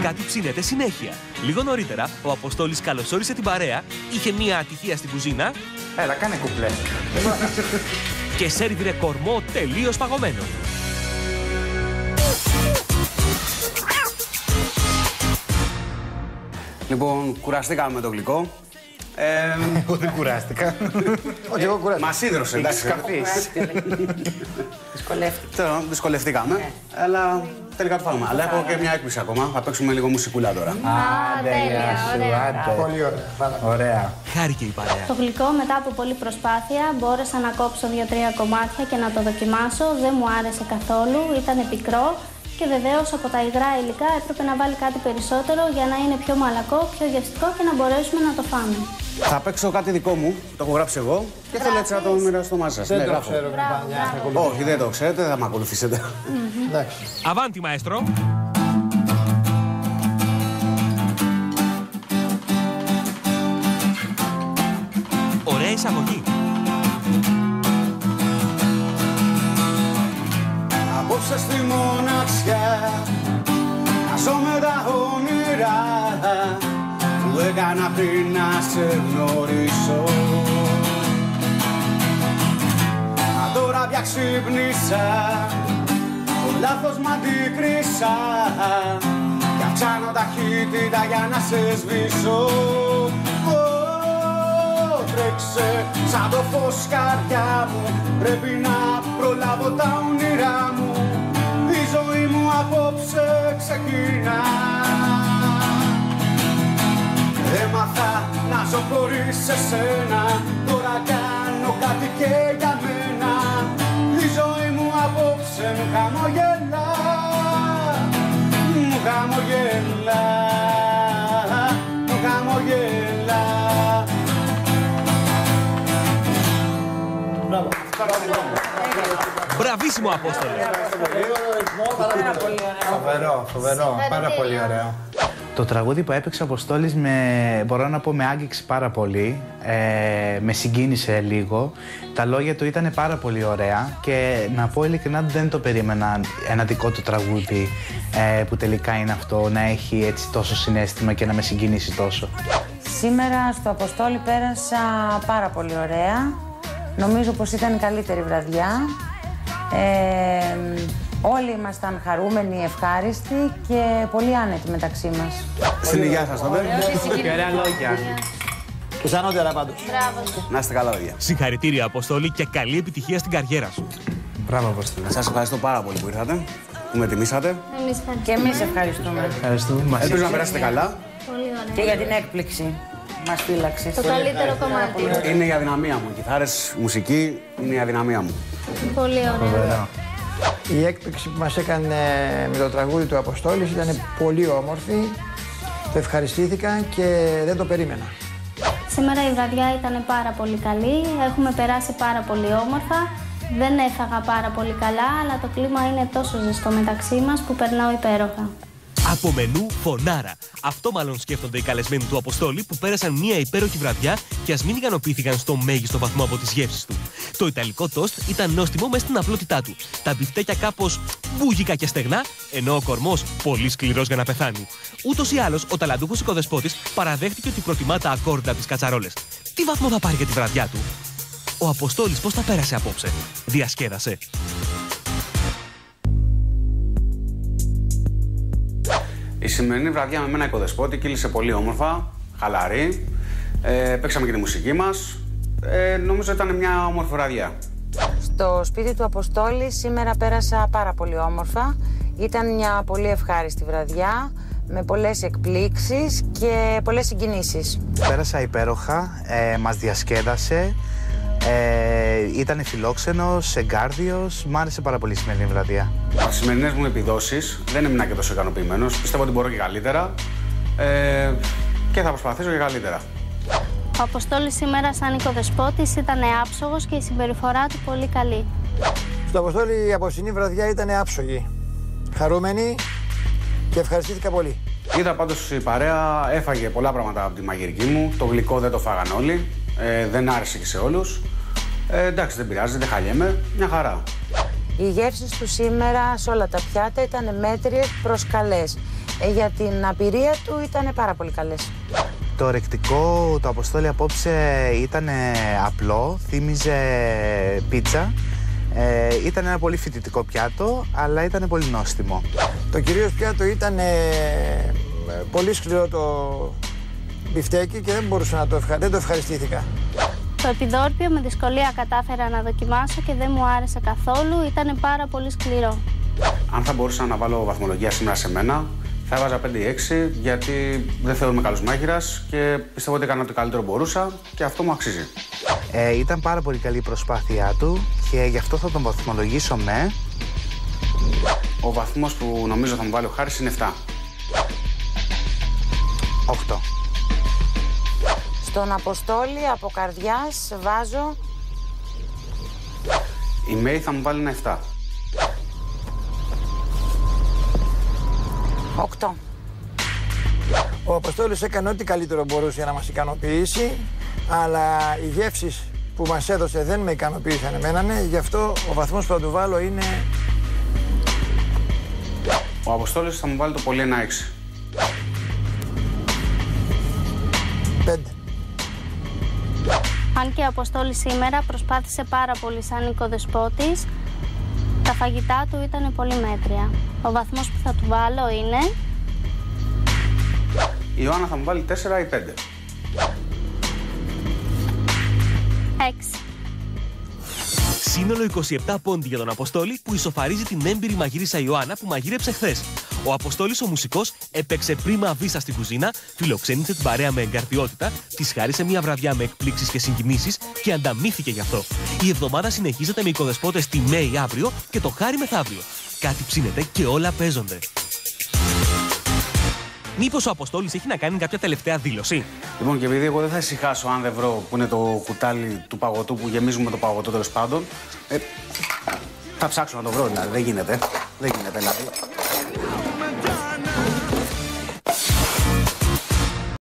κάτι ψήνεται συνέχεια. Λίγο νωρίτερα, ο Αποστόλης καλωσόρισε την παρέα, είχε μία ατυχία στην κουζίνα. Έλα, κάνε κουπλέ. Και σέρβιρε κορμό τελείως παγωμένο. Λοιπόν, κουραστήκαμε με το γλυκό. Εγώ δεν κουράστηκα. Όχι, εγώ κουράστηκα. Μας ίδρωσε, εντάξει. Δυσκολευτήκαμε, αλλά τελικά το φάγαμε. Αλλά έχω και μια έκπληξη ακόμα. Θα παίξουμε λίγο μουσικούλα τώρα. Τέλεια, πολύ ωραία. Ωραία. Χάρηκε η παρέα. Το γλυκό μετά από πολλή προσπάθεια μπόρεσα να κόψω 2-3 κομμάτια και να το δοκιμάσω. Δεν μου άρεσε καθόλου, ήταν πικρό. Και βεβαίως από τα υγρά υλικά έπρεπε να βάλει κάτι περισσότερο για να είναι πιο μαλακό, πιο γευστικό και να μπορέσουμε να το φάμε. Θα παίξω κάτι δικό μου, το έχω γράψει εγώ και θέλω έτσι να το μοιραστώ μαζί σας. Δεν το ξέρω, όχι, δεν το ξέρετε, δεν θα με ακολουθήσετε. Αβάντι, μαέστρο. Ωραία εισαγωγή. Απόψε στη μοναξιά, να ζω με τα όνειρα που έκανα πριν να σε γνωρίσω. Μα τώρα πια ξύπνησα, το λάθος μ' αντίκρισα κι αυξάνω ταχύτητα για να σε σβήσω. Τρέξε σαν το φως καρδιά μου, πρέπει να προλάβω τα όνειρά μου. Η ζωή μου απόψε ξεκινά. Έμαθα να ζω χωρίς εσένα, τώρα κάνω κάτι και για μένα. Η ζωή μου απόψε μου χαμογελά, μου χαμογελά, μου χαμογελά. Μπραβίσιμο, Απόστολε. Φοβερό, πάρα πολύ ωραίο. Το τραγούδι που έπαιξε ο Αποστόλης μπορώ να πω με άγγιξε πάρα πολύ, με συγκίνησε λίγο. Τα λόγια του ήταν πάρα πολύ ωραία και να πω ειλικρινά δεν το περίμενα ένα δικό του τραγούδι που τελικά είναι αυτό, να έχει έτσι τόσο συναίσθημα και να με συγκινήσει τόσο. Σήμερα στο Αποστόλη πέρασα πάρα πολύ ωραία. Νομίζω πως ήταν η καλύτερη βραδιά. Όλοι ήμασταν χαρούμενοι, ευχάριστοι και πολύ άνετοι μεταξύ μας. Στην υγεία σας τότε. Και ωραία λόγια. Και σαν ό,τι άλλα πάντως. Να είστε καλά, παιδιά. Συγχαρητήρια, Αποστόλη, και καλή επιτυχία στην καριέρα σου. Μπράβο, Αποστόλη. Σας ευχαριστώ πάρα πολύ που ήρθατε, που με τιμήσατε. Και εμείς ευχαριστούμε. Ευχαριστούμε. Ελπίζω να περάσετε καλά. Πολύ ωραία. Και για την έκπληξη μας φύλαξες. Το καλύτερο κομμάτι. Είναι η αδυναμία μου. Οι κιθάρες, μουσική είναι η αδυναμία μου. Πολύ ωραία. Η έκπληξη που μας έκανε με το τραγούδι του Αποστόλης ήταν πολύ όμορφη. Το ευχαριστήθηκα και δεν το περίμενα. Σήμερα η βραδιά ήταν πάρα πολύ καλή. Έχουμε περάσει πάρα πολύ όμορφα. Δεν έφαγα πάρα πολύ καλά, αλλά το κλίμα είναι τόσο ζεστό μεταξύ μας που περνάω υπέροχα. Από μενού φωνάρα. Αυτό μάλλον σκέφτονται οι καλεσμένοι του Αποστόλη που πέρασαν μια υπέροχη βραδιά και ας μην ικανοποιήθηκαν στο μέγιστο βαθμό από τις γεύσεις του. Το ιταλικό τόστ ήταν νόστιμο μέσα στην απλότητά του. Τα μπιφτέκια κάπως μπουγικά και στεγνά, ενώ ο κορμός πολύ σκληρός για να πεθάνει. Ούτως ή άλλως, ο ταλαντούχος οικοδεσπότης παραδέχτηκε ότι προτιμά τα ακόρντα από τις κατσαρόλες. Τι βαθμό θα πάρει για τη βραδιά του? Ο Αποστόλης πώς τα πέρασε απόψε? Διασκέδασε? Η σημερινή βραδιά με μένα οικοδεσπότη κύλησε πολύ όμορφα, χαλαρή. Παίξαμε και τη μουσική μας. Νομίζω ήταν μια όμορφη βραδιά. Στο σπίτι του Αποστόλη σήμερα πέρασα πάρα πολύ όμορφα. Ήταν μια πολύ ευχάριστη βραδιά, με πολλές εκπλήξεις και πολλές συγκινήσεις. Πέρασα υπέροχα, μας διασκέδασε, ήταν φιλόξενος, εγκάρδιος, μ' άρεσε πάρα πολύ η σημερινή βραδιά. Από τις σημερινές μου επιδόσεις δεν ήμουν και τόσο ικανοποιημένος. Πιστεύω ότι μπορώ και καλύτερα και θα προσπαθήσω και καλύτερα. Ο Αποστόλης σήμερα σαν οικοδεσπότης ήταν άψογος και η συμπεριφορά του πολύ καλή. Στο Αποστόλη η απόψινή βραδιά ήταν άψογη. Χαρούμενη και ευχαριστήθηκα πολύ. Είδα πάντως η παρέα έφαγε πολλά πράγματα από τη μαγειρική μου. Το γλυκό δεν το φάγαν όλοι. Δεν άρεσε και σε όλους. Εντάξει, δεν πειράζει, δεν χαλιέμαι. Μια χαρά. Οι γεύσεις του σήμερα σε όλα τα πιάτα ήταν μέτριες προς καλές. Για την απειρία του ήταν πάρα πολύ καλές. Το ρεκτικό του Αποστόλη απόψε ήταν απλό, θύμιζε πίτσα. Ήταν ένα πολύ φοιτητικό πιάτο, αλλά ήταν πολύ νόστιμο. Το κυρίως πιάτο ήταν πολύ σκληρό το μπιφτέκι και δεν μπορούσα να δεν το ευχαριστήθηκα. Το επιδόρπιο με δυσκολία κατάφερα να δοκιμάσω και δεν μου άρεσε καθόλου, ήταν πάρα πολύ σκληρό. Αν θα μπορούσα να βάλω βαθμολογία σήμερα σε μένα, θα έβαζα 5-6, γιατί δεν θεωρούμε καλός μάγειρας και πιστεύω ότι έκανα ό,τι καλύτερο μπορούσα και αυτό μου αξίζει. Ήταν πάρα πολύ καλή η προσπάθειά του και γι' αυτό θα τον βαθμολογήσω με... Ο βαθμός που νομίζω θα μου βάλει ο Χάρης είναι 7. 8. Στον Αποστόλη από καρδιάς βάζω... Η Μέη θα μου βάλει ένα 7. 8. Ο Αποστόλης έκανε ό,τι καλύτερο μπορούσε για να μας ικανοποιήσει, αλλά οι γεύσεις που μας έδωσε δεν με ικανοποίησαν εμένα, γι' αυτό ο βαθμός που θα του βάλω είναι... Ο Αποστόλης θα μου βάλει το πολύ ένα 6. 5. Αν και ο Αποστόλης σήμερα προσπάθησε πάρα πολύ σαν οικοδεσπότης, τα φαγητά του ήταν πολύ μέτρια. Ο βαθμός που θα του βάλω είναι... Η Ιωάννα θα μου βάλει 4 ή 5. 6. Σύνολο 27 πόντι για τον Αποστόλη που ισοφαρίζει την έμπειρη μαγείρισα Ιωάννα που μαγείρεψε χθες. Ο Αποστόλης ο μουσικός έπαιξε πρίμα βίστα στην κουζίνα, φιλοξένησε την παρέα με εγκαρδιότητα, της χάρισε μια βραδιά με εκπλήξεις και συγκινήσεις και ανταμείφθηκε γι' αυτό. Η εβδομάδα συνεχίζεται με οικοδεσπότες τη Μέη αύριο και το Χάρη μεθαύριο. Κάτι ψήνεται και όλα παίζονται. Μήπως ο Αποστόλης έχει να κάνει κάποια τελευταία δήλωση? Λοιπόν, και επειδή εγώ δεν θα ησυχάσω αν δεν βρω που είναι το κουτάλι του παγωτού που γεμίζουμε το παγωτό τέλος πάντων, θα ψάξω να το βρω, δηλαδή. Δεν γίνεται. Δεν γίνεται, δηλαδή.